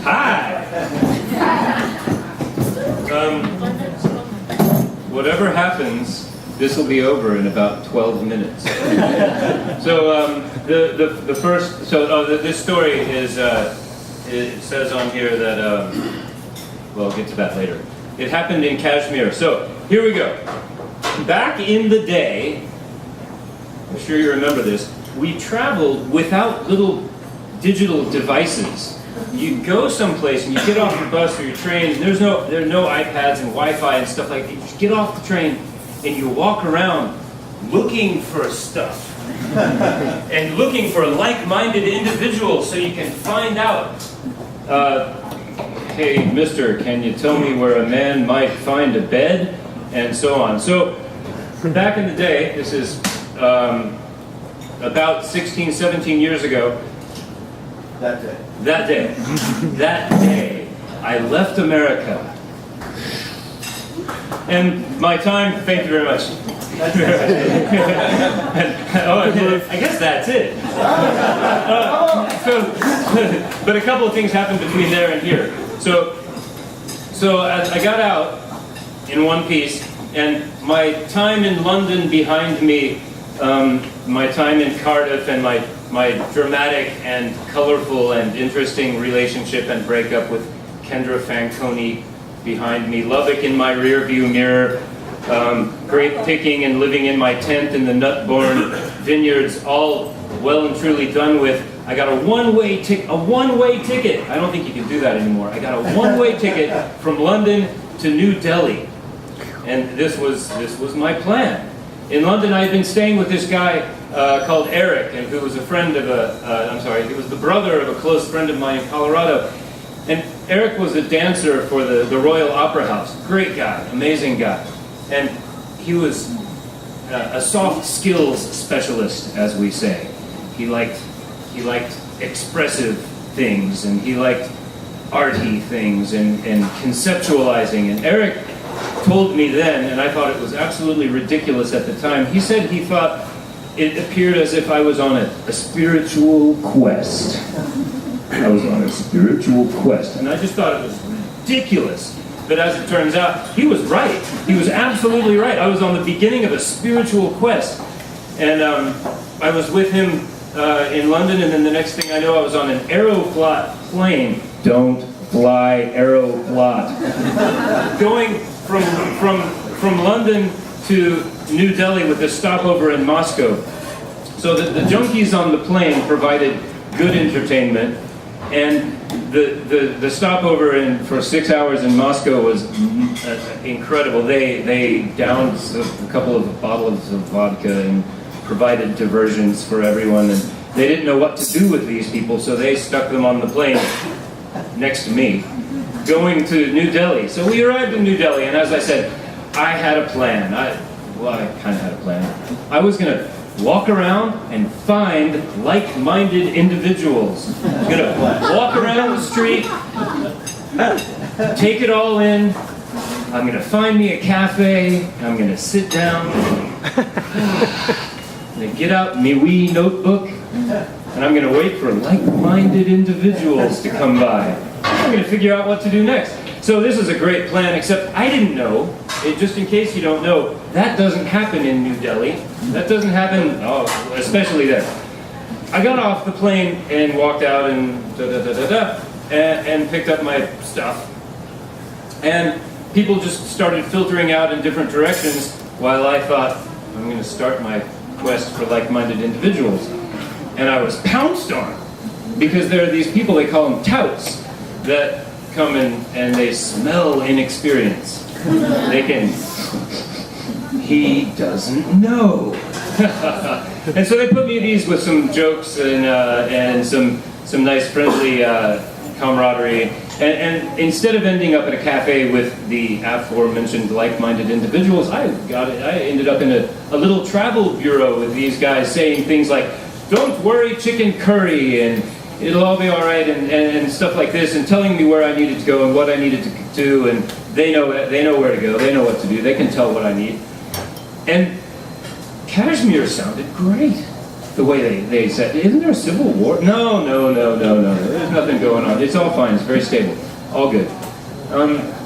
Hi! Whatever happens, this will be over in about 12 minutes. So the first, this story is, it says on here that, well, I'll get to that later. It happened in Kashmir. So here we go. Back in the day, I'm sure you remember this, we traveled without little digital devices. You go someplace and you get off your bus or your train, and there are no iPads and Wi-Fi and stuff like that. You just get off the train and you walk around looking for stuff and looking for like-minded individuals so you can find out, hey, mister, can you tell me where a man might find a bed? And so on. So back in the day, this is about 16, 17 years ago, that day, I left America. And my time, thank you very much. I guess that's it. But a couple of things happened between there and here. So I got out in one piece, and my time in London behind me, my time in Cardiff, and my dramatic and colorful and interesting relationship and breakup with Kendra Fanconi behind me, Lubbock in my rear view mirror, grape picking and living in my tent in the nut-born vineyards, all well and truly done with. I got a one-way ticket. I don't think you can do that anymore. I got a one-way ticket from London to New Delhi, and this was my plan. In London, I had been staying with this guy called Eric, and who was a friend of he was the brother of a close friend of mine in Colorado. And Eric was a dancer for the Royal Opera House. Great guy, amazing guy. And he was a soft skills specialist, as we say. He liked expressive things, and he liked arty things and conceptualizing. And Eric told me then, and I thought it was absolutely ridiculous at the time, he said he thought it appeared as if I was on a spiritual quest. I was on a spiritual quest. And I just thought it was ridiculous. But as it turns out, he was right. He was absolutely right. I was on the beginning of a spiritual quest. And I was with him in London, and then the next thing I know, I was on an Aeroflot plane. Don't fly Aeroflot. Going from London to New Delhi with a stopover in Moscow. So the junkies on the plane provided good entertainment, and the stopover for 6 hours in Moscow was incredible. They downed a couple of bottles of vodka and provided diversions for everyone, and they didn't know what to do with these people, so they stuck them on the plane next to me, going to New Delhi. So we arrived in New Delhi, and as I said, I had a plan. I kind of had a plan. I was going to walk around and find like-minded individuals. I'm going to walk around the street, take it all in. I'm going to find me a cafe. I'm going to sit down. I'm going to get out my wee notebook, and I'm going to wait for like-minded individuals to come by. I'm going to figure out what to do next. So this is a great plan, except I didn't know, just in case you don't know, that doesn't happen in New Delhi. That doesn't happen, especially there. I got off the plane and walked out and and picked up my stuff. And people just started filtering out in different directions while I thought, I'm going to start my quest for like-minded individuals. And I was pounced on, because there are these people, they call them touts, that come in and they smell inexperience. They can, he doesn't know. And so they put me at ease with some jokes and some nice friendly camaraderie. And instead of ending up at a cafe with the aforementioned like-minded individuals, I ended up in a little travel bureau with these guys saying things like, "Don't worry, chicken curry," and "It'll all be all right," and stuff like this, and telling me where I needed to go and what I needed to do, and they know where to go, they know what to do, they can tell what I need. And Kashmir sounded great. the way they said, isn't there a civil war? No. There's nothing going on. It's all fine. It's very stable. All good.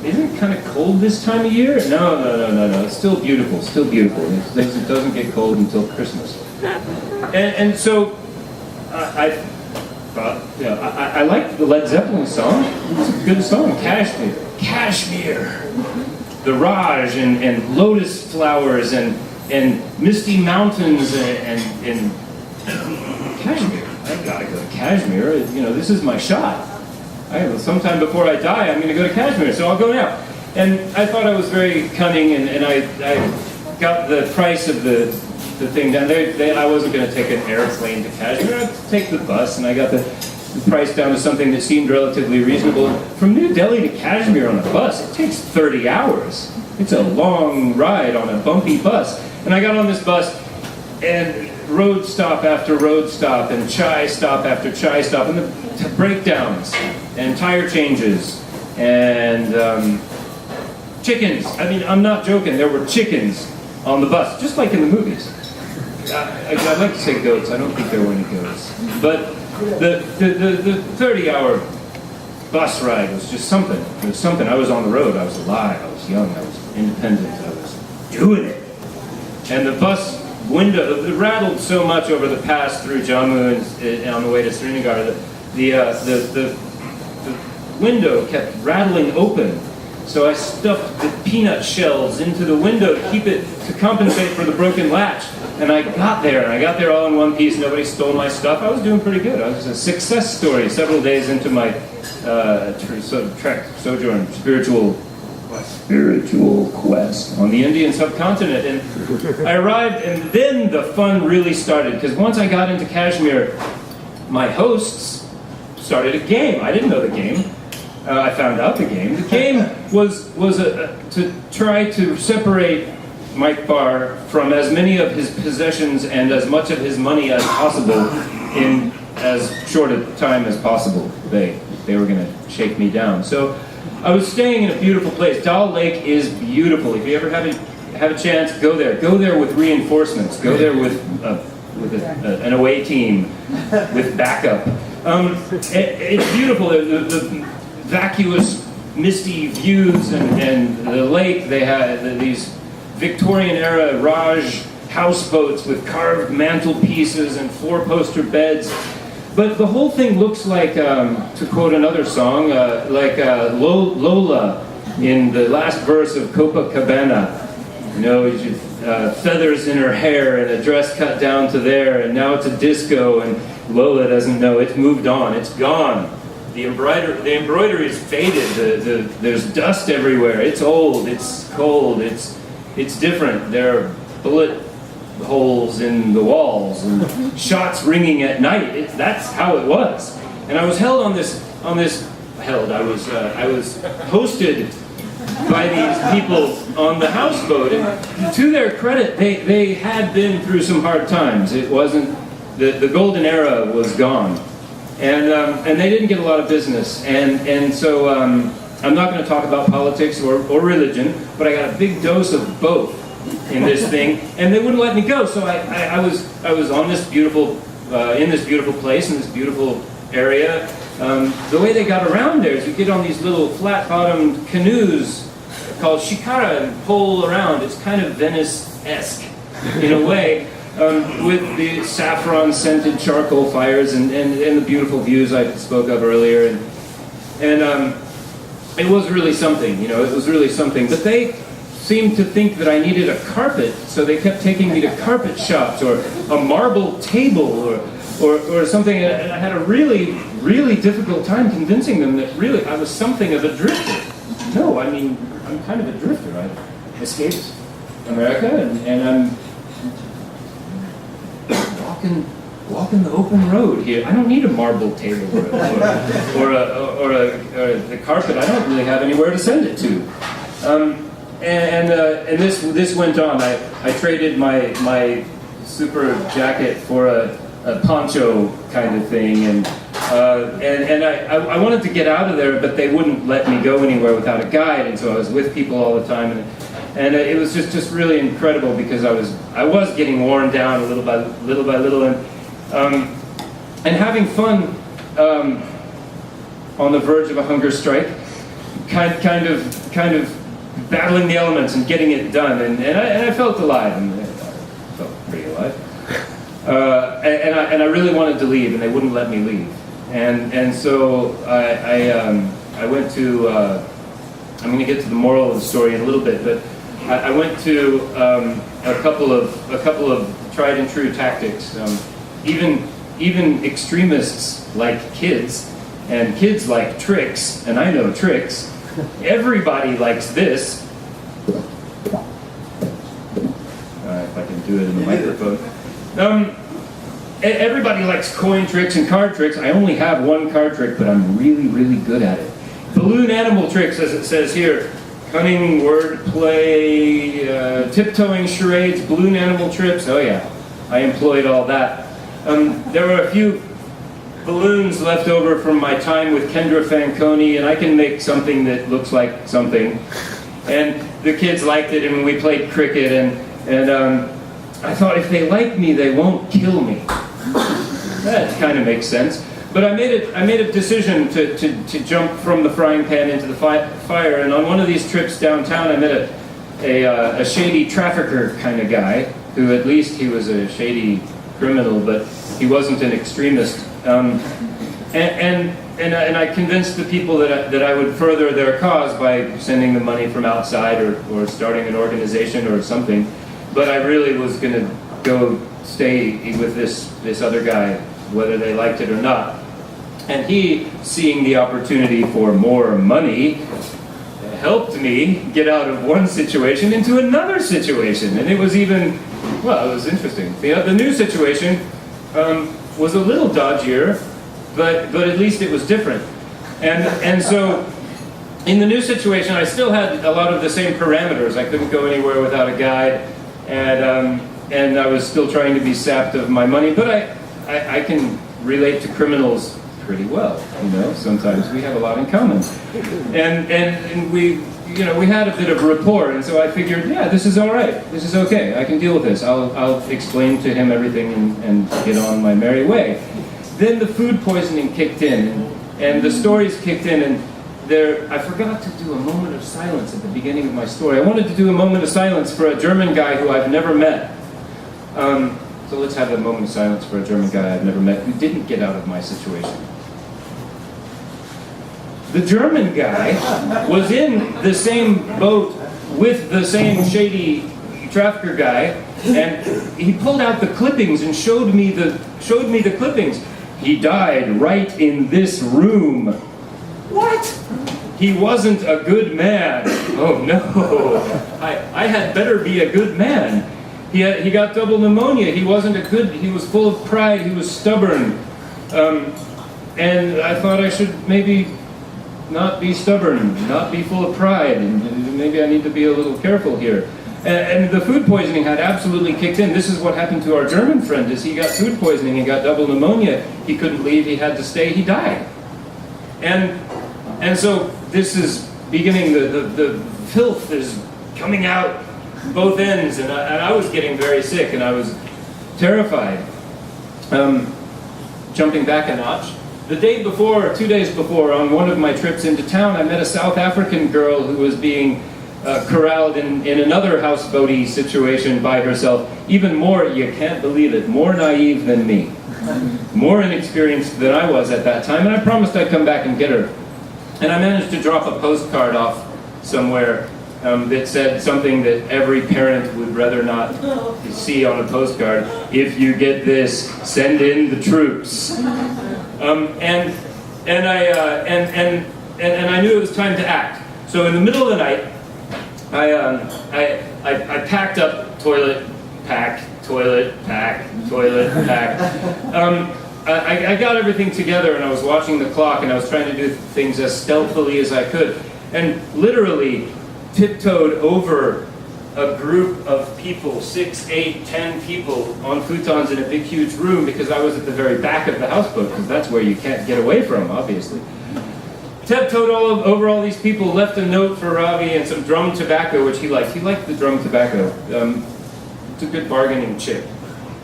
Isn't it kind of cold this time of year? No. It's still beautiful. It doesn't get cold until Christmas. And so I thought, I liked the Led Zeppelin song. It's a good song. Cashmere. The Raj and lotus flowers and misty mountains and Kashmir. I gotta go to Kashmir. This is my shot. Sometime before I die, I'm going to go to Kashmir, so I'll go now. And I thought I was very cunning, and I got the price of the thing down there. I wasn't going to take an airplane to Kashmir. I'd take the bus, and I got the price down to something that seemed relatively reasonable. From New Delhi to Kashmir on a bus, it takes 30 hours. It's a long ride on a bumpy bus. And I got on this bus, and road stop after road stop, and chai stop after chai stop, and the breakdowns, and tire changes, and chickens. I mean, I'm not joking, there were chickens on the bus, just like in the movies. I'd like to say goats, I don't think there were any goats. But the 30-hour bus ride was just something. It was something. I was on the road, I was alive, I was young, I was independent, I was doing it. And the bus window, it rattled so much over the pass through Jammu and on the way to Srinagar that the window kept rattling open. So I stuffed the peanut shells into the window to compensate for the broken latch. And I got there all in one piece. Nobody stole my stuff. I was doing pretty good. I was a success story several days into my sojourn, spiritual quest on the Indian subcontinent. And I arrived, and then the fun really started, because once I got into Kashmir, my hosts started a game. I didn't know the game. I found out the game. The game was to try to separate Mike Barr from as many of his possessions and as much of his money as possible in as short a time as possible. They were going to shake me down. So I was staying in a beautiful place. Dal Lake is beautiful. If you ever have a chance, go there. Go there with reinforcements. Go there with an away team with backup. It's beautiful. The vacuous, misty views and the lake. They had these Victorian-era Raj houseboats with carved mantelpieces and four-poster beds. But the whole thing looks like, to quote another song, like Lola in the last verse of Copacabana. Feathers in her hair and a dress cut down to there, and now it's a disco, and Lola doesn't know. It's moved on. It's gone. The embroidery is faded. There's dust everywhere. It's old. It's cold. It's different. There are bullet holes in the walls and shots ringing at night. That's how it was. And I was held I was hosted by these people on the houseboat, and to their credit, they had been through some hard times. It wasn't, the golden era was gone. And they didn't get a lot of business. And so I'm not going to talk about politics or religion, but I got a big dose of both in this thing, and they wouldn't let me go. So I was on this beautiful, in this beautiful place, in this beautiful area. The way they got around there is you get on these little flat-bottomed canoes called shikara and pole around. It's kind of Venice-esque in a way, with the saffron-scented charcoal fires and the beautiful views I spoke of earlier. And it was really something, it was really something. But they seemed to think that I needed a carpet, so they kept taking me to carpet shops or a marble table or something. And I had a really, really difficult time convincing them that really I was something of a drifter. No, I mean, I'm kind of a drifter. I escaped America and I'm walking the open road here. I don't need a marble table or a carpet. I don't really have anywhere to send it to. And this went on. I traded my super jacket for a poncho kind of thing, and I wanted to get out of there, but they wouldn't let me go anywhere without a guide, and so I was with people all the time, and it was just really incredible because I was getting worn down little by little, and having fun on the verge of a hunger strike, kind of battling the elements and getting it done, and I felt alive, and I felt pretty alive. And I really wanted to leave, and they wouldn't let me leave. And so I went to. I'm going to get to the moral of the story in a little bit, but I went to a couple of tried and true tactics. Even extremists like kids, and kids like tricks, and I know tricks. Everybody likes this. If I can do it in the microphone. Everybody likes coin tricks and card tricks. I only have one card trick, but I'm really, really good at it. Balloon animal tricks, as it says here. Cunning, wordplay, tiptoeing, charades, balloon animal tricks. Oh yeah, I employed all that. There were a few balloons left over from my time with Kendra Fanconi, and I can make something that looks like something. And the kids liked it, and we played cricket, and I thought, if they like me, they won't kill me. That kind of makes sense. But I made a decision to jump from the frying pan into the fire, and on one of these trips downtown, I met a shady trafficker kind of guy, who at least he was a shady criminal, but he wasn't an extremist. And I convinced the people that I would further their cause by sending them money from outside or starting an organization or something. But I really was going to go stay with this other guy, whether they liked it or not. And he, seeing the opportunity for more money, helped me get out of one situation into another situation. And it was even, well, it was interesting. The new situation was a little dodgier, but at least it was different. And so in the new situation, I still had a lot of the same parameters. I couldn't go anywhere without a guide, and I was still trying to be sapped of my money. But I can relate to criminals pretty well, you know. Sometimes we have a lot in common, and we had a bit of rapport, and so I figured, yeah, this is all right, this is okay, I can deal with this. I'll explain to him everything and get on my merry way. Then the food poisoning kicked in, and the stories kicked in, and I forgot to do a moment of silence at the beginning of my story. I wanted to do a moment of silence for a German guy who I've never met. So let's have a moment of silence for a German guy I've never met who didn't get out of my situation. The German guy was in the same boat with the same shady trafficker guy, and he pulled out the clippings and showed me the clippings. He died right in this room. What? He wasn't a good man. Oh no, I had better be a good man. He got double pneumonia. He wasn't a good. He was full of pride. He was stubborn, and I thought I should maybe not be stubborn, not be full of pride, and maybe I need to be a little careful here. And the food poisoning had absolutely kicked in. This is what happened to our German friend, is he got food poisoning, he got double pneumonia, he couldn't leave, he had to stay, he died. And so this is beginning, the filth is coming out both ends, and I was getting very sick, and I was terrified. Jumping back a notch, the day before, 2 days before, on one of my trips into town, I met a South African girl who was being corralled in another houseboaty situation by herself. Even more, you can't believe it, more naive than me. More inexperienced than I was at that time, and I promised I'd come back and get her. And I managed to drop a postcard off somewhere that said something that every parent would rather not see on a postcard. If you get this, send in the troops. And I knew it was time to act. So in the middle of the night, I packed up toilet, pack, toilet, pack, toilet, pack. I got everything together, and I was watching the clock, and I was trying to do things as stealthily as I could, and literally tiptoed over a group of people, 6, 8, 10 people on futons in a big huge room, because I was at the very back of the houseboat, because that's where you can't get away from, obviously. Tiptoed over all these people, left a note for Ravi and some drum tobacco, which he liked. He liked the drum tobacco. It's a good bargaining chip,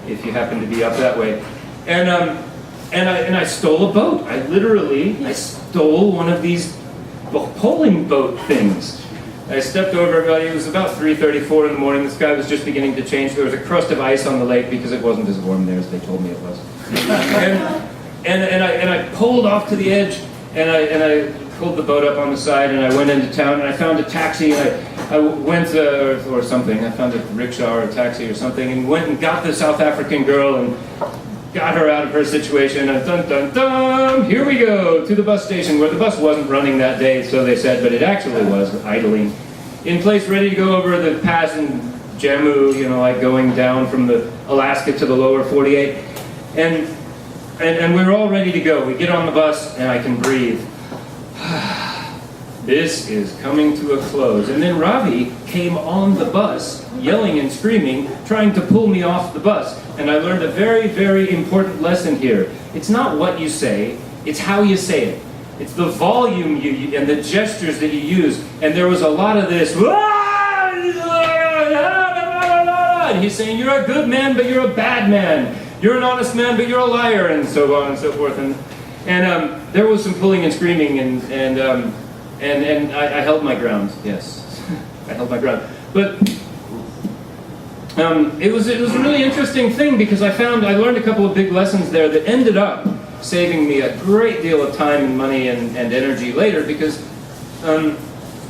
if you happen to be up that way. And I stole a boat. I stole one of these polling boat things. I stepped over everybody. It was about 3:34 in the morning. The sky was just beginning to change. There was a crust of ice on the lake because it wasn't as warm there as they told me it was. and I pulled off to the edge, and I pulled the boat up on the side, and I went into town, and I found a taxi, and I went or something. I found a rickshaw or a taxi or something, and went and got the South African girl and got her out of her situation, and dun dun dun, here we go to the bus station, where the bus wasn't running that day, so they said, but it actually was idling in place, ready to go over the pass in Jammu, you know, like going down from the Alaska to the lower 48, and we were all ready to go. We get on the bus, and I can breathe. This is coming to a close. And then Ravi came on the bus, yelling and screaming, trying to pull me off the bus. And I learned a very, very important lesson here. It's not what you say, it's how you say it. It's the volume and the gestures that you use. And there was a lot of this, and he's saying, you're a good man, but you're a bad man. You're an honest man, but you're a liar, and so on and so forth. And there was some pulling and screaming, and I held my ground. Yes, I held my ground. But it was a really interesting thing, because I learned a couple of big lessons there that ended up saving me a great deal of time and money and energy later, because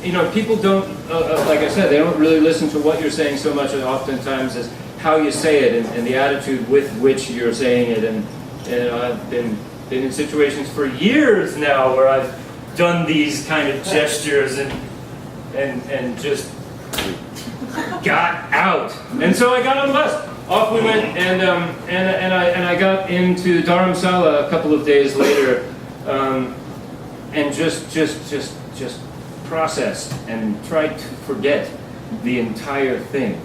you know, people don't, like I said, they don't really listen to what you're saying so much oftentimes as how you say it and the attitude with which you're saying it. And I've been in situations for years now where I've done these kind of gestures and just got out. And so I got on the bus. Off we went, and I got into Dharamsala a couple of days later, and just processed and tried to forget the entire thing.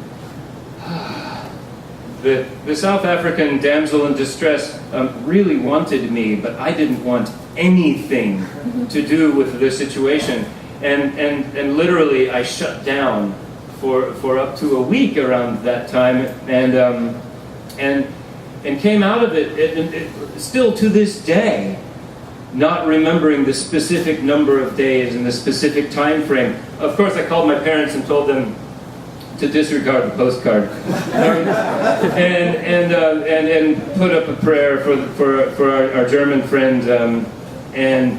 The South African damsel in distress really wanted me, but I didn't want anything to do with this situation, and literally I shut down for up to a week around that time, and came out of it still to this day not remembering the specific number of days and the specific time frame. Of course, I called my parents and told them to disregard the postcard, and put up a prayer for our German friend, and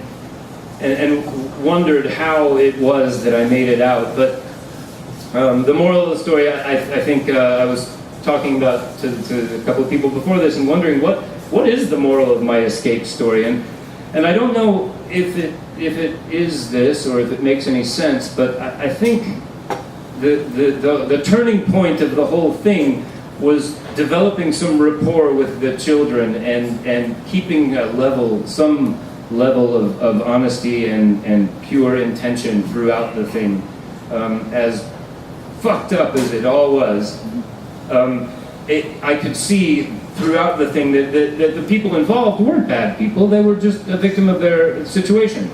wondered how it was that I made it out. But the moral of the story, I think I was talking about to a couple of people before this, and wondering what is the moral of my escape story, and I don't know if it is this or if it makes any sense, but I think the turning point of the whole thing was developing some rapport with the children and keeping some level of honesty and pure intention throughout the thing. As fucked up as it all was, I could see throughout the thing that the people involved weren't bad people. They were just a victim of their situation.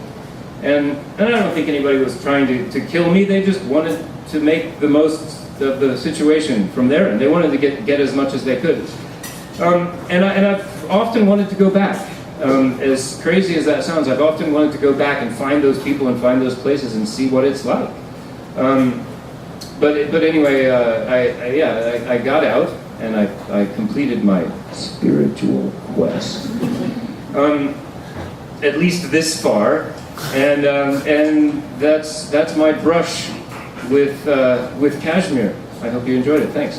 And I don't think anybody was trying to kill me. They just wanted to make the most of the situation from there, and they wanted to get as much as they could. And I've often wanted to go back. As crazy as that sounds, I've often wanted to go back and find those people and find those places and see what it's like. But anyway, I got out, and I completed my spiritual quest. At least this far, and that's my brush with Kashmir. I hope you enjoyed it. Thanks.